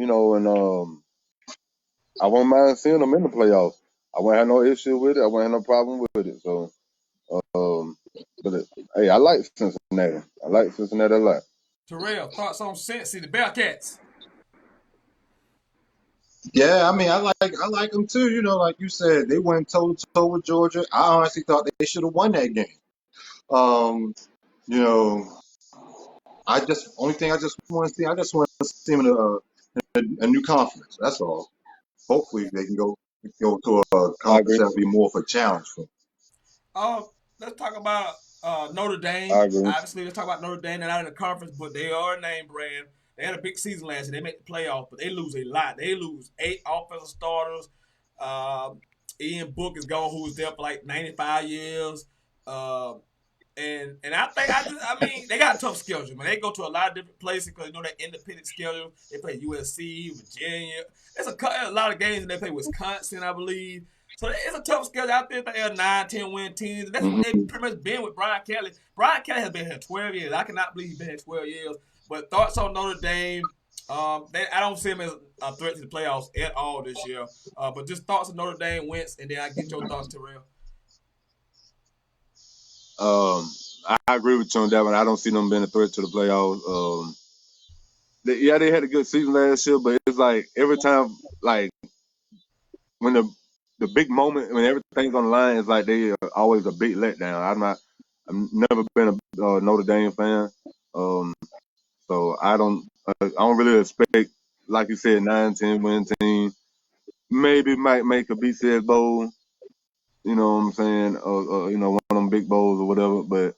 I won't mind seeing them in the playoffs. I won't have no issue with it. I won't have no problem with it. So, hey, I like Cincinnati. I like Cincinnati a lot. Terrell, thoughts on Cincy, the Bearcats? Yeah, I mean, I like them too. Like you said, they went toe to toe with Georgia. I honestly thought they should have won that game. You know, only thing I just want to see, I just want to see them in a new conference. That's all. Hopefully, they can go to a conference that'll be more of a challenge for them. Let's talk about Notre Dame. Obviously, let's talk about Notre Dame. They're not in the conference, but they are a name brand. They had a big season last year. They make the playoffs, but they lose a lot. They lose 8 offensive starters. Ian Book is gone, who was there for like 95 years. And I mean, they got a tough schedule, man. They go to a lot of different places because that independent schedule. They play USC, Virginia. There's a lot of games, and they play Wisconsin, I believe. So it's a tough schedule out there. They have 9-10 win teams. That's what they've pretty much been with Brian Kelly. Brian Kelly has been here 12 years. I cannot believe he's been here 12 years. But thoughts on Notre Dame? I don't see him as a threat to the playoffs at all this year. But just thoughts on Notre Dame, Wentz, and then I get your thoughts, Terrell. I agree with you on that one. I don't see them being a threat to the playoffs. They had a good season last year, but it's like every time, like when the big moment, when everything's on the line, it's like they are always a big letdown. I've never been a Notre Dame fan, so I don't really expect, like you said, 9-10 win team. Maybe might make a BCS bowl. You know what I'm saying? Or one of them big bowls or whatever, but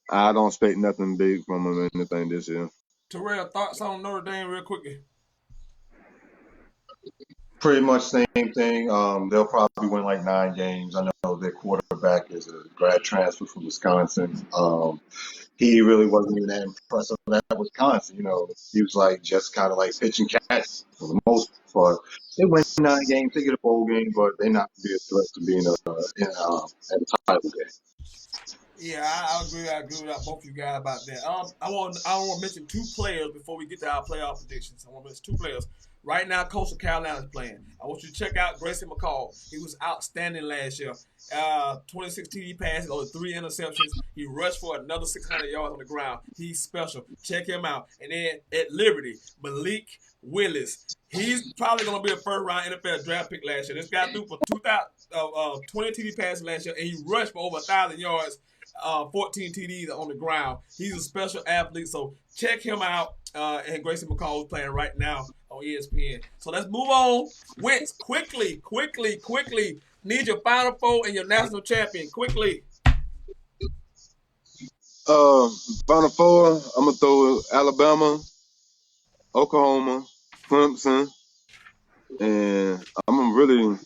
I don't expect nothing big from them or anything this year. Terrell, thoughts on Notre Dame real quickly? Pretty much same thing. They'll probably win like 9 games. I know their quarterback is a grad transfer from Wisconsin. He really wasn't even that impressive at Wisconsin. He was like just kind of like pitching cats for the most part. They win 9 games, they get a bowl game, but they're not going to be a threat to being in a title game. Yeah, I agree. I agree with both of you guys about that. I want to mention 2 players before we get to our playoff predictions. I want to mention 2 players. Right now, Coastal Carolina is playing. I want you to check out Grayson McCall. He was outstanding last year. 26 TD passes, only 3 interceptions. He rushed for another 600 yards on the ground. He's special. Check him out. And then at Liberty, Malik Willis. He's probably going to be a first-round NFL draft pick last year. This guy threw for 20 TD passes last year, and he rushed for over 1,000 yards. 14 TDs on the ground. He's a special athlete, so check him out. And Grayson McCall is playing right now on ESPN. So let's move on. Wentz, quickly. Need your Final Four and your national champion. Quickly. Final Four, I'm going to throw Alabama, Oklahoma, Clemson, and I'm really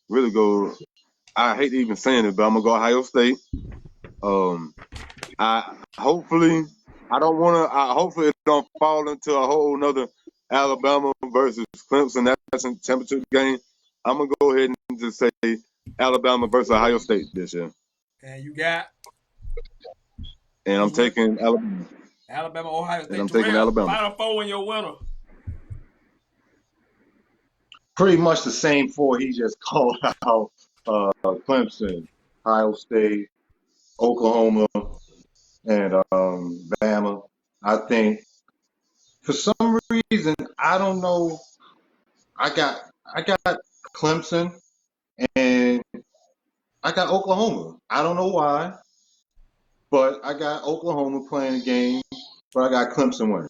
really go. I hate even saying it, but I'm gonna go Ohio State. I hopefully I don't want to. Hopefully it don't fall into a whole nother Alabama versus Clemson. That's a championship game. I'm gonna go ahead and just say Alabama versus Ohio State this year, And you got and I'm who's with taking Alabama. Alabama, Ohio And State. I'm taking Terrell, Alabama. Final Four in your winner. Pretty much the same four he just called out: Clemson, Ohio State, Oklahoma, and Bama. I think for some reason I don't know. I got Clemson and I got Oklahoma. I don't know why, but I got Oklahoma playing a game, but I got Clemson winning.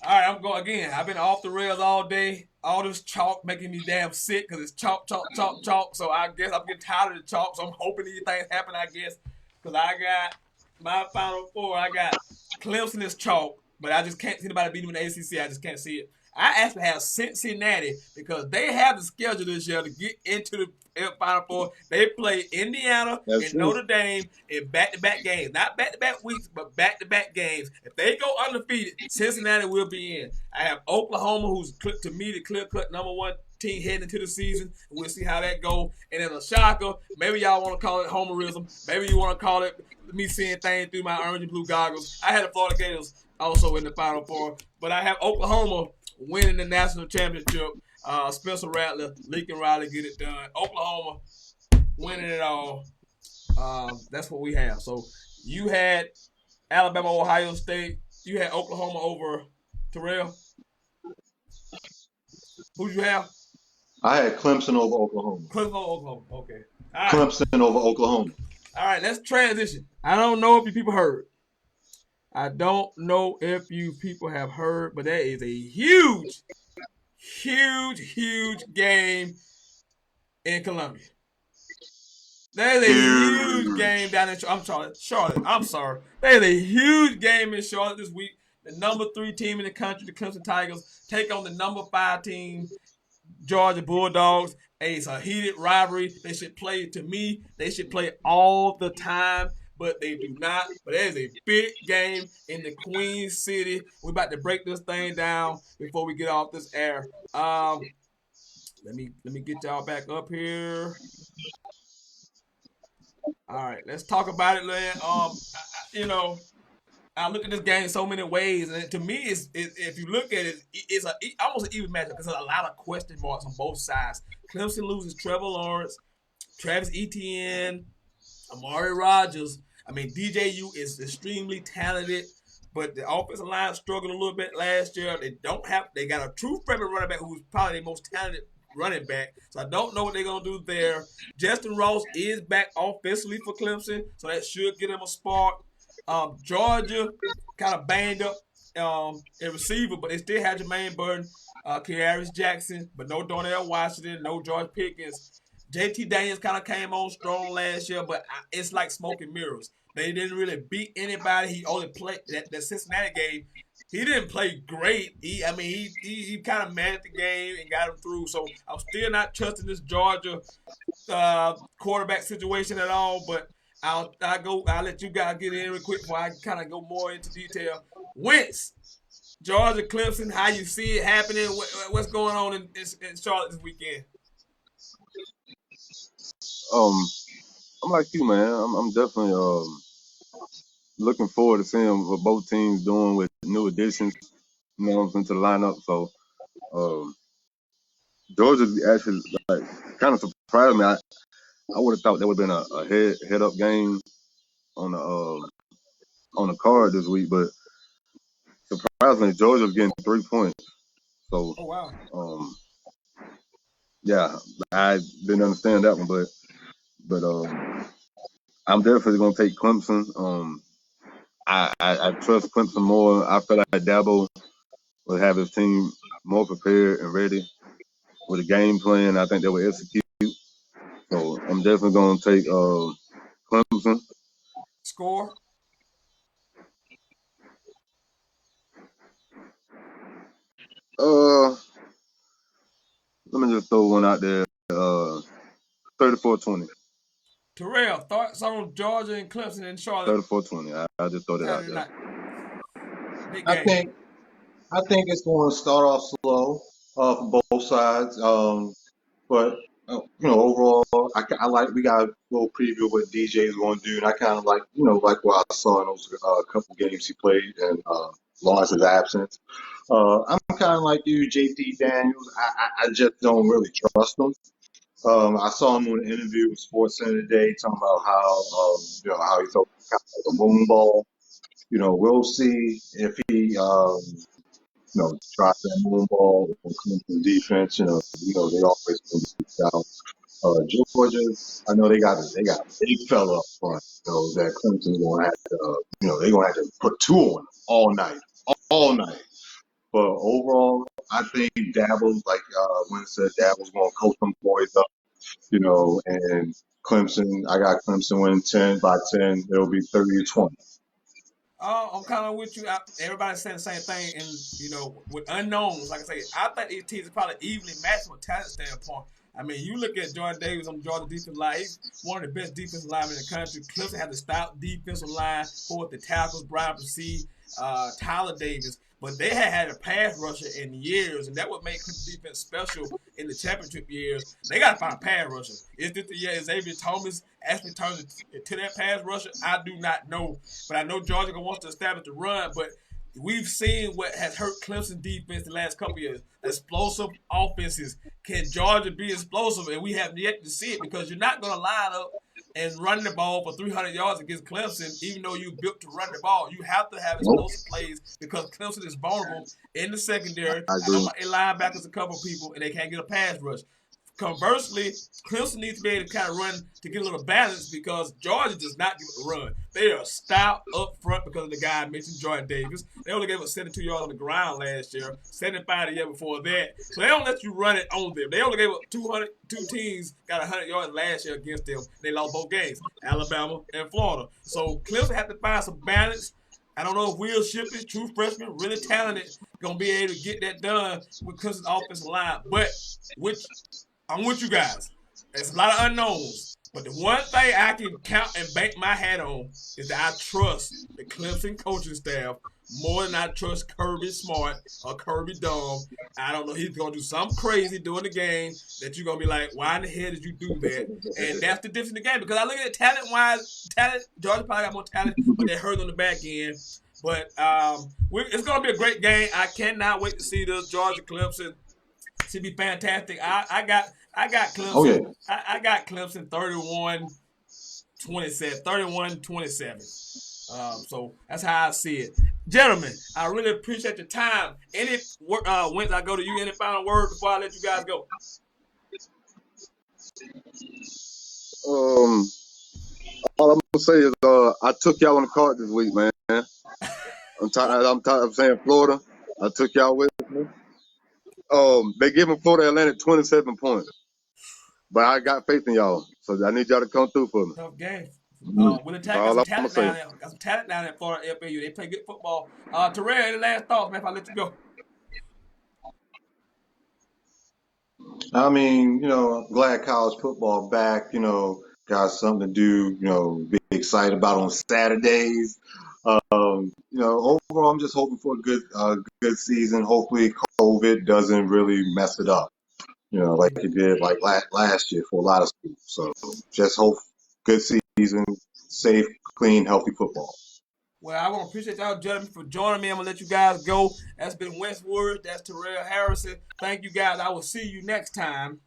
All right, I'm going again. I've been off the rails all day. All this chalk making me damn sick because it's chalk, chalk, chalk, chalk. So I guess I'm getting tired of the chalk. So I'm hoping these things happen, I guess. Because I got my Final Four. I got Clemson is chalk, but I just can't see anybody beating them in the ACC. I just can't see it. I actually have Cincinnati because they have the schedule this year to get into the Final Four. They play Indiana That's and true. Notre Dame in back-to-back games. Not back-to-back weeks, but back-to-back games. If they go undefeated, Cincinnati will be in. I have Oklahoma, who's to me the clear-cut number one team heading into the season. We'll see how that goes. And then a shocker, maybe y'all want to call it homerism. Maybe you want to call it me seeing things through my orange and blue goggles. I had the Florida Gators also in the Final Four, but I have Oklahoma winning the national championship. Spencer Rattler, Lincoln Riley get it done. Oklahoma winning it all. That's what we have. So you had Alabama, Ohio State. You had Oklahoma over Terrell. Who you have? I had Clemson over Oklahoma. Clemson, Oklahoma. Okay. All right. Clemson over Oklahoma. All right. Let's transition. I don't know if you people heard. I don't know if you people have heard, but there is a huge, huge game in Columbia. There's a huge game down in Charlotte. I'm sorry. There's a huge game in Charlotte this week. The number 3 team in the country, the Clemson Tigers, take on the number 5 team, Georgia Bulldogs. It's a heated rivalry. They should play, to me, they should play all the time, but they do not. But there's a big game in the Queen City. We're about to break this thing down before we get off this air. Let me get y'all back up here. All right, let's talk about it, man. I look at this game so many ways, and to me, if you look at it, it's almost an even matchup because there's a lot of question marks on both sides. Clemson loses Trevor Lawrence, Travis Etienne, Amari Rogers. I mean, DJU is extremely talented, but the offensive line struggled a little bit last year. They got a true freshman running back who's probably the most talented running back. So I don't know what they're gonna do there. Justin Ross is back offensively for Clemson, so that should get him a spark. Georgia kind of banged up a receiver, but they still had Jermaine Burton, Kearis Jackson, but no Darnell Washington, no George Pickens. JT Daniels kind of came on strong last year, but it's like smoke and mirrors. They didn't really beat anybody. He only played that Cincinnati game. He didn't play great. He kind of managed the game and got him through. So I'm still not trusting this Georgia quarterback situation at all. But I'll let you guys get in real quick before I kind of go more into detail. Wentz, Georgia, Clemson, how you see it happening? What's going on in Charlotte this weekend? I'm like you, man. I'm definitely looking forward to seeing what both teams doing with new additions, into the lineup. So Georgia actually like kind of surprised me. I would have thought there would have been a head up game on the card this week, but surprisingly Georgia's getting 3 points. So Oh wow. Yeah, I didn't understand that one, but I'm definitely gonna take Clemson. I trust Clemson more. I feel like Dabo will have his team more prepared and ready with a game plan. I think they will execute. So I'm definitely gonna take Clemson. Score? Let me just throw one out there. 34-20. Terrell, thoughts on Georgia and Clemson and Charlotte 34-20. I just throw that out Saturday there. night? Big I game. think I think it's going to start off slow for both sides. But overall, I like we got a little preview of what DJ is going to do, and I kind of like like what I saw in those couple games he played and Lawrence's absence. I'm kind of like you, JT Daniels. I just don't really trust him. I saw him on an interview with SportsCenter today talking about how he felt kind of like a moon ball. We'll see if he tries that moon ball or Clemson defense. They always going to be out. Georgia, I know they got a big fella up front. That Clemson's gonna have to, they're gonna have to put two on him all night. But overall, I think Dabble's like when said Dabble's gonna coach them boys up, and Clemson. I got Clemson winning 10-10. It'll be 30-20. I'm kind of with you. Everybody's saying the same thing, and with unknowns, like I say, I think these teams are probably evenly matched from a talent standpoint. I mean, you look at Jordan Davis on the Georgia defensive line; he's one of the best defensive linemen in the country. Clemson had the stout defensive line for the tackles, Brian Percy, Tyler Davis, but they had a pass rusher in years, and that would make Clemson defense special in the championship years. They got to find a pass rusher. Is this the year Xavier Thomas actually turns to that pass rusher? I do not know. But I know Georgia wants to establish the run, but we've seen what has hurt Clemson defense the last couple of years. Explosive offenses. Can Georgia be explosive? And we have yet to see it because you're not going to line up and run the ball for 300 yards against Clemson, even though you built to run the ball. You have to have Nope. explosive plays because Clemson is vulnerable in the secondary. I I know agree. my linebackers a couple people, and they can't get a pass rush. Conversely, Clemson needs to be able to kind of run to get a little balance because Georgia does not give it a run. They are stout up front because of the guy I mentioned, Jordan Davis. They only gave us 72 yards on the ground last year, 75 the year before that. So they don't let you run it on them. They only gave up 200. Two teams got 100 yards last year against them. They lost both games, Alabama and Florida. So Clemson have to find some balance. I don't know if Will Shipley, true freshman, really talented, going to be able to get that done with Clemson's offensive line. But I'm with you guys. There's a lot of unknowns. But the one thing I can count and bank my hat on is that I trust the Clemson coaching staff more than I trust Kirby Smart or Kirby Dumb. I don't know. He's going to do something crazy during the game that you're going to be like, why in the hell did you do that? And that's the difference in the game. Because I look at it talent-wise, Georgia probably got more talent, but they're hurt on the back end. But it's going to be a great game. I cannot wait to see this Georgia-Clemson. Should be fantastic. I got Clemson. Oh yeah. I got Clemson 31-27. 31-27. So that's how I see it. Gentlemen, I really appreciate your time. Any wins I go to you, any final word before I let you guys go? All I'm gonna say is I took y'all on the card this week, man. I'm tired of saying Florida. I took y'all with me. They giving Florida Atlantic 27 points. But I got faith in y'all. So I need y'all to come through for me. Tough game. That's Willie Tack all got some I'm talent gonna down say. there. Got some talent down there at Florida FAU. They play good football. Terrell, any last thoughts, man, if I let you go? I mean, I'm glad college football back. Got something to do. Be excited about on Saturdays. Overall, I'm just hoping for a good season. Hopefully, COVID doesn't really mess it up. Like it did like last year for a lot of schools. So just hope good season, safe, clean, healthy football. Well, I want to appreciate y'all gentlemen for joining me. I'm going to let you guys go. That's been Westwood. That's Terrell Harrison. Thank you, guys. I will see you next time.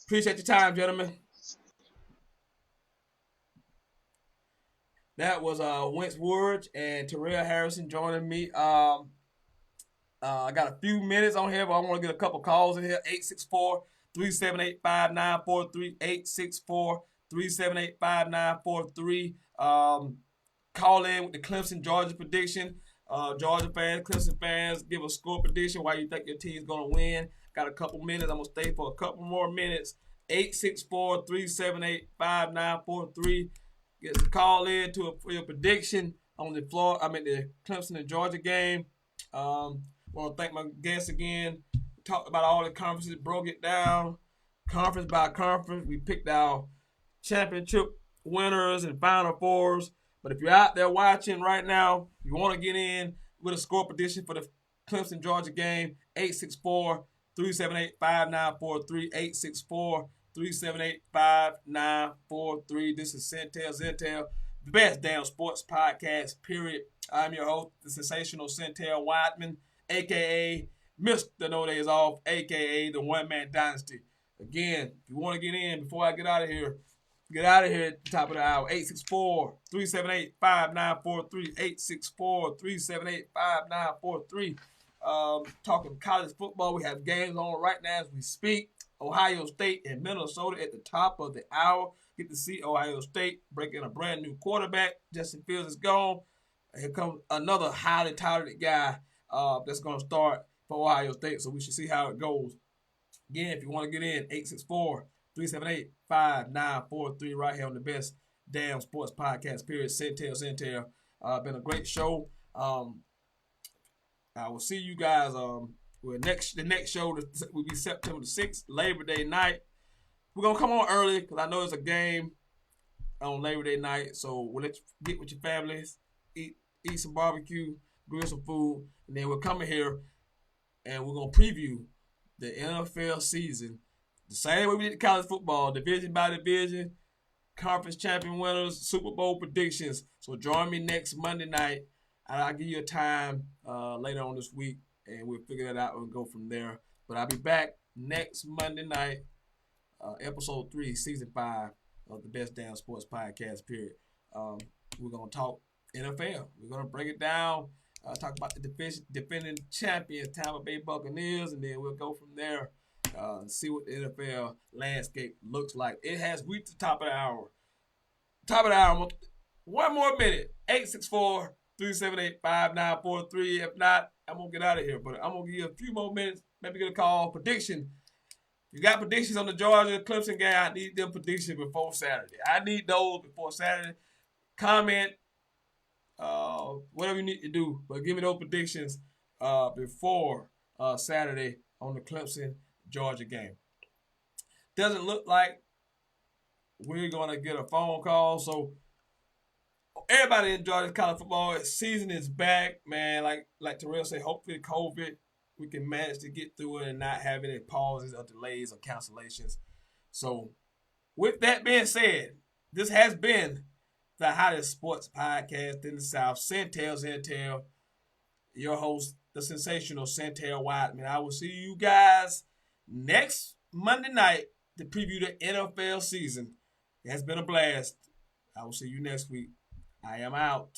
Appreciate your time, gentlemen. That was Wentz Woods and Terrell Harrison joining me. I got a few minutes on here, but I want to get a couple calls in here. 864-378-5943. 864-378-5943. Call in with the Clemson Georgia prediction. Georgia fans, Clemson fans, give a score prediction why you think your team's going to win. Got a couple minutes. I'm going to stay for a couple more minutes. 864-378-5943. Get a call in for your prediction on the Clemson and Georgia game. Want to thank my guests again. Talked about all the conferences, broke it down. conference by conference. We picked our championship winners and Final Fours. But if you're out there watching right now, you want to get in with a score prediction for the Clemson Georgia game, 864-378-5943, 864-378-5943. This is Sentell, the best damn sports podcast, period. I'm your host, the sensational Sentell Whiteman, a.k.a. Mr. No Days Off, a.k.a. the One Man Dynasty. Again, if you want to get in before I get out of here at the top of the hour. 864-378-5943. 864-378-5943. Talking college football. We have games on right now as we speak. Ohio State and Minnesota at the top of the hour. Get to see Ohio State break in a brand new quarterback. Justin Fields is gone. Here comes another highly touted guy that's going to start for Ohio State. So we should see how it goes. Again, if you want to get in, 864-378-5943 right here on the best damn sports podcast, period. Sentell. Been a great show. I will see you guys the next show will be September the 6th, Labor Day night. We're going to come on early because I know there's a game on Labor Day night. So we'll let you get with your families, eat some barbecue, grill some food, and then we're coming here and we're going to preview the NFL season the same way we did college football, division by division, conference champion winners, Super Bowl predictions. So join me next Monday night, and I'll give you a time later on this week, and we'll figure that out and go from there. But I'll be back next Monday night, episode 3, season 5 of the best damn sports podcast, period. We're going to talk NFL. We're going to break it down. Talk about the defending champions, Tampa Bay Buccaneers, and then we'll go from there and see what the NFL landscape looks like. It has reached the top of the hour. One more minute. 864-378-5943. If not, I'm going to get out of here. But I'm going to give you a few more minutes. Maybe get a call. Prediction. You got predictions on the Georgia-Clemson game. I need them predictions before Saturday. I need those before Saturday. Comment. Whatever you need to do, but give me those predictions before Saturday on the Clemson-Georgia game. Doesn't look like we're going to get a phone call, so everybody enjoy this college football. Season is back, man. Like Terrell said, hopefully COVID, we can manage to get through it and not have any pauses or delays or cancellations. So with that being said, this has been the hottest sports podcast in the South. Sentell, your host, the sensational Sentell Whiteman. I will see you guys next Monday night to preview the NFL season. It has been a blast. I will see you next week. I am out.